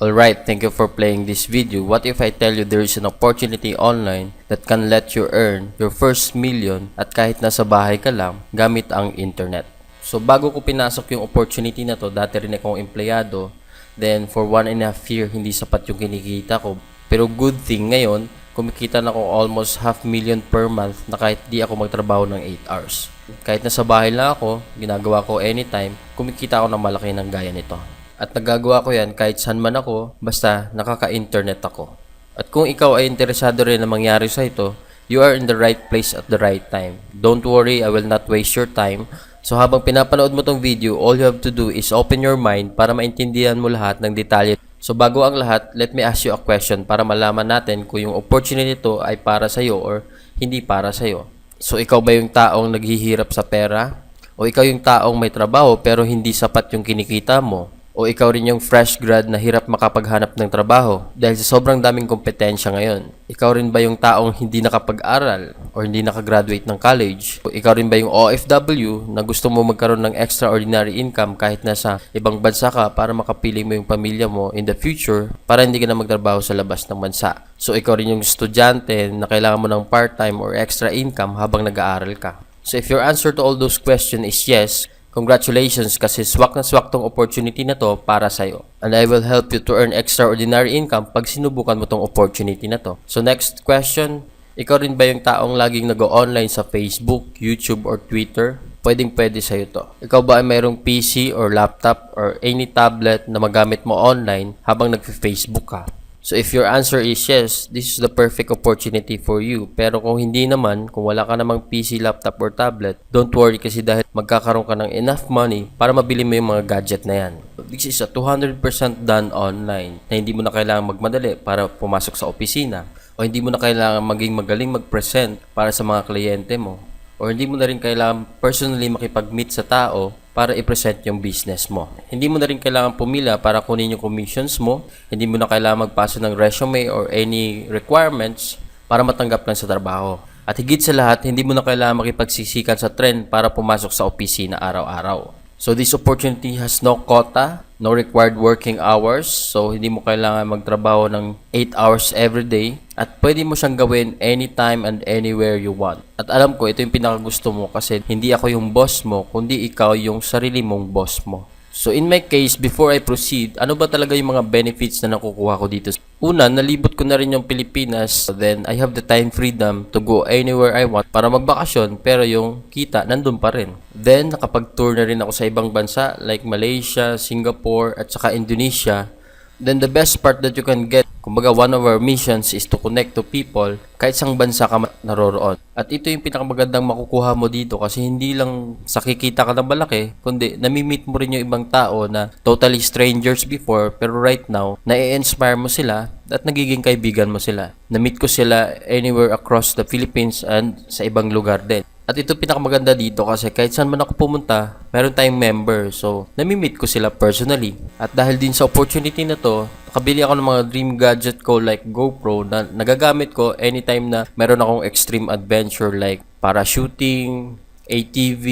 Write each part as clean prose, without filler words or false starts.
Alright, thank you for playing this video. What if I tell you there is an opportunity online that can let you earn your first million at kahit nasa bahay ka lang gamit ang internet? So bago ko pinasok yung opportunity na to, dati rin akong empleyado. Then for 1.5 year, hindi sapat yung kinikita ko. Pero good thing ngayon, kumikita na ako almost 500,000 per month na kahit di ako magtrabaho ng 8 hours. Kahit nasa bahay lang ako, ginagawa ko anytime, kumikita ako ng malaki ng gaya nito. At nagagawa ko yan kahit saan man ako, basta nakaka-internet ako. At kung ikaw ay interesado rin na mangyari sa ito, you are in the right place at the right time. Don't worry, I will not waste your time. So habang pinapanood mo tong video, all you have to do is open your mind para maintindihan mo lahat ng detalye. So bago ang lahat, let me ask you a question para malaman natin kung yung opportunity ito ay para sa'yo or hindi para sa'yo. So ikaw ba yung taong naghihirap sa pera? O ikaw yung taong may trabaho pero hindi sapat yung kinikita mo? O ikaw rin yung fresh grad na hirap makapaghanap ng trabaho dahil sa sobrang daming kompetensya ngayon? Ikaw rin ba yung taong hindi nakapag-aral o hindi nakagraduate ng college? O ikaw rin ba yung OFW na gusto mo magkaroon ng extraordinary income kahit nasa ibang bansa ka para makapili mo yung pamilya mo in the future para hindi ka na magtrabaho sa labas ng bansa? So ikaw rin yung estudyante na kailangan mo ng part-time or extra income habang nag-aaral ka? So if your answer to all those questions is yes, congratulations kasi swak na swak tong opportunity na to para sa'yo. And I will help you to earn extraordinary income pag sinubukan mo tong opportunity na to. So next question, ikaw rin ba yung taong laging nag-online sa Facebook, YouTube, or Twitter? Pwedeng-pwede sa'yo to. Ikaw ba ay mayroong PC or laptop or any tablet na magamit mo online habang nag-Facebook ka? So if your answer is yes, this is the perfect opportunity for you. Pero kung hindi naman, kung wala ka namang PC, laptop, or tablet, don't worry kasi dahil magkakaroon ka ng enough money para mabili mo yung mga gadget na yan. This is a 200% done online na hindi mo na kailangan magmadali para pumasok sa opisina o hindi mo na kailangan maging magaling mag-present para sa mga kliyente mo o hindi mo na rin kailangan personally makipag-meet sa tao para i-present yung business mo. Hindi mo na rin kailangan pumila para kunin yung commissions mo. Hindi mo na kailangan magpasa ng resume or any requirements para matanggap lang sa trabaho. At higit sa lahat, hindi mo na kailangan makipagsisikan sa trend para pumasok sa opisina araw-araw. So this opportunity has no quota, no required working hours. So hindi mo kailangan magtrabaho ng 8 hours every day. At pwede mo siyang gawin anytime and anywhere you want. At alam ko, ito yung pinakagusto mo kasi hindi ako yung boss mo, kundi ikaw yung sarili mong boss mo. So in my case, before I proceed, ano ba talaga yung mga benefits na nakukuha ko dito? Una, nalibot ko na rin yung Pilipinas. Then I have the time freedom to go anywhere I want para magbakasyon pero yung kita nandun pa rin. Then nakapag-tour na rin ako sa ibang bansa like Malaysia, Singapore at saka Indonesia. Then the best part that you can get, kumbaga one of our missions is to connect to people kahit sang bansa ka naroroon. At ito yung pinakamagandang makukuha mo dito kasi hindi lang sa kikita ka ng malaki, kundi nami-meet mo rin yung ibang tao na totally strangers before pero right now, na-inspire mo sila at nagiging kaibigan mo sila. Na-meet ko sila anywhere across the Philippines and sa ibang lugar din. At ito pinakamaganda dito kasi kahit saan man ako pumunta, meron tayong member. So, nami-meet ko sila personally. At dahil din sa opportunity na to, nakabili ako ng mga dream gadget ko like GoPro na nagagamit ko anytime na meron akong extreme adventure like parachuting, ATV,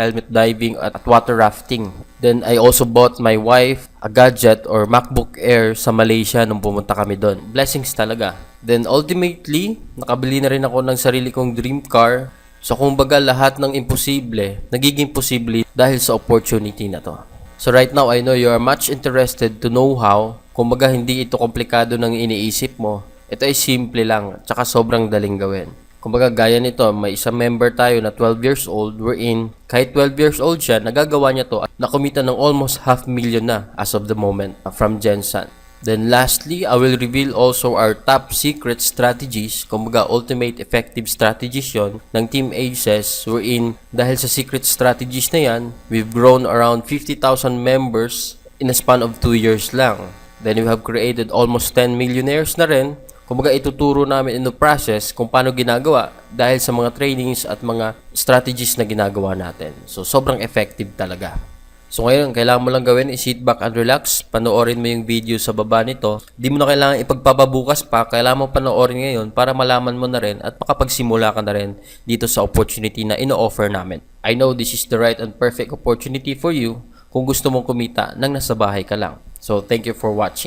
helmet diving, at water rafting. Then, I also bought my wife a gadget or MacBook Air sa Malaysia nung pumunta kami doon. Blessings talaga. Then, ultimately, nakabili na rin ako ng sarili kong dream car. So, kumbaga lahat ng imposible, nagiging posible dahil sa opportunity na to. So, right now, I know you are much interested to know how. Kumbaga, hindi ito komplikado ng iniisip mo. Ito ay simple lang, tsaka sobrang daling gawin. Kumbaga, gaya nito, may isang member tayo na 12 years old, wherein kahit 12 years old siya, nagagawa niya to at nakumita ng almost 500,000 na as of the moment from Jensen. Then lastly, I will reveal also our top secret strategies, kumbaga ultimate effective strategies yon ng Team Aces, wherein dahil sa secret strategies na yan, we've grown around 50,000 members in a span of 2 years lang. Then we have created almost 10 millionaires na rin. Kumbaga ituturo namin in the process kung paano ginagawa dahil sa mga trainings at mga strategies na ginagawa natin. So sobrang effective talaga. So ngayon, kailangan mo lang gawin is sit back and relax. Panoorin mo yung video sa baba nito. Di mo na kailangan ipagpapabukas pa. Kailangan mo panoorin ngayon para malaman mo na rin at makapagsimula ka na rin dito sa opportunity na ino-offer namin. I know this is the right and perfect opportunity for you kung gusto mong kumita nang nasa bahay ka lang. So thank you for watching.